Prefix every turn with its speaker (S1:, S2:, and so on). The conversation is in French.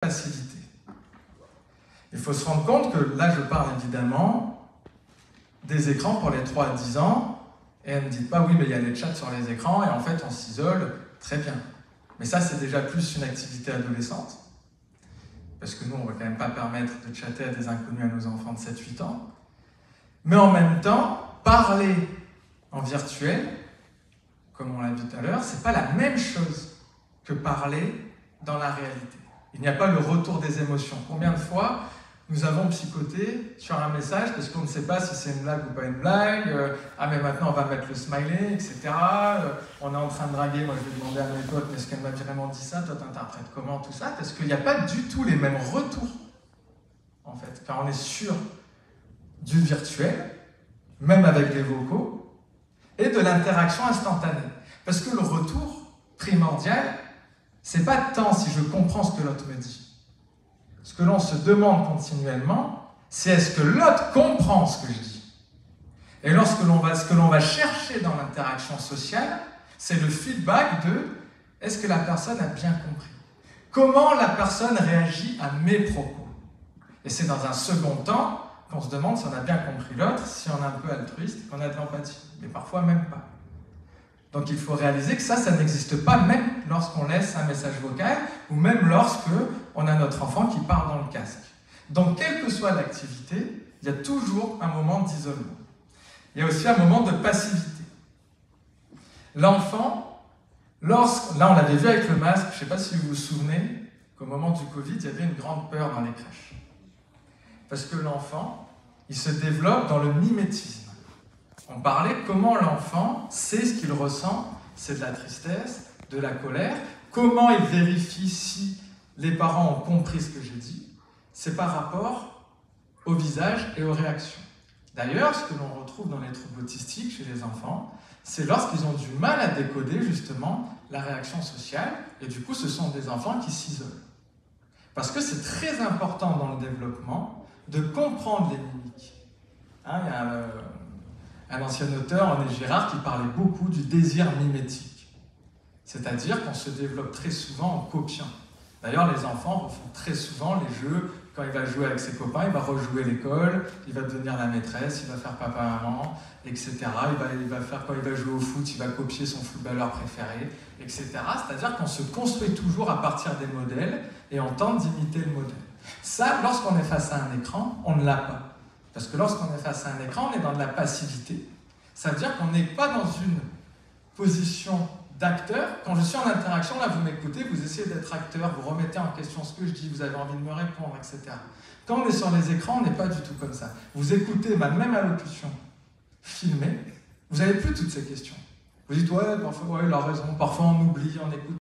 S1: passivité. Il faut se rendre compte que là, je parle évidemment des écrans pour les 3 à 10 ans, et ne me dites pas, oui, mais il y a les chats sur les écrans, et en fait, on s'isole, très bien. Mais ça, c'est déjà plus une activité adolescente, parce que nous, on ne va quand même pas permettre de chatter à des inconnus à nos enfants de 7-8 ans. Mais en même temps, parler en virtuel, comme on l'a dit tout à l'heure, c'est pas la même chose que parler dans la réalité. Il n'y a pas le retour des émotions. Combien de fois nous avons psychoté sur un message parce qu'on ne sait pas si c'est une blague ou pas une blague, ah mais maintenant on va mettre le smiley, etc. On est en train de draguer, moi je vais demander à mes potes, mais est-ce qu'elle m'a vraiment dit ça, toi t'interprètes comment tout ça? Parce qu'il n'y a pas du tout les mêmes retours, en fait, quand on est sûr du virtuel, même avec les vocaux, et de l'interaction instantanée. Parce que le retour primordial, c'est pas tant si je comprends ce que l'autre me dit. Ce que l'on se demande continuellement, c'est est-ce que l'autre comprend ce que je dis. Et ce que l'on va chercher dans l'interaction sociale, c'est le feedback de est-ce que la personne a bien compris? Comment la personne réagit à mes propos? Et c'est dans un second temps qu'on se demande si on a bien compris l'autre, si on est un peu altruiste, qu'on a de l'empathie. Mais parfois même pas. Donc il faut réaliser que ça n'existe pas même lorsqu'on laisse un message vocal ou même lorsque on a notre enfant qui parle dans le casque. Donc quelle que soit l'activité, il y a toujours un moment d'isolement. Il y a aussi un moment de passivité. L'enfant, là on l'avait vu avec le masque, je ne sais pas si vous vous souvenez qu'au moment du Covid, il y avait une grande peur dans les crèches. Parce que l'enfant, il se développe dans le mimétisme. On parlait comment l'enfant sait ce qu'il ressent, c'est de la tristesse, de la colère. Comment il vérifie si les parents ont compris ce que j'ai dit? C'est par rapport au visage et aux réactions. D'ailleurs, ce que l'on retrouve dans les troubles autistiques chez les enfants, c'est lorsqu'ils ont du mal à décoder justement la réaction sociale, et du coup ce sont des enfants qui s'isolent. Parce que c'est très important dans le développement de comprendre les mimiques. Il y a un ancien auteur, René Girard, qui parlait beaucoup du désir mimétique. C'est-à-dire qu'on se développe très souvent en copiant. D'ailleurs, les enfants refont très souvent les jeux. Quand il va jouer avec ses copains, il va rejouer l'école, il va devenir la maîtresse, il va faire papa-maman, etc. Il va faire, quand il va jouer au foot, il va copier son footballeur préféré, etc. C'est-à-dire qu'on se construit toujours à partir des modèles et on tente d'imiter le modèle. Ça, lorsqu'on est face à un écran, on ne l'a pas. Parce que lorsqu'on est face à un écran, on est dans de la passivité. Ça veut dire qu'on n'est pas dans une position d'acteur. Quand je suis en interaction, là, vous m'écoutez, vous essayez d'être acteur, vous remettez en question ce que je dis, vous avez envie de me répondre, etc. Quand on est sur les écrans, on n'est pas du tout comme ça. Vous écoutez ma même allocution filmée, vous n'avez plus toutes ces questions. Vous dites, ouais, parfois, ouais, il a raison, parfois on oublie, on écoute.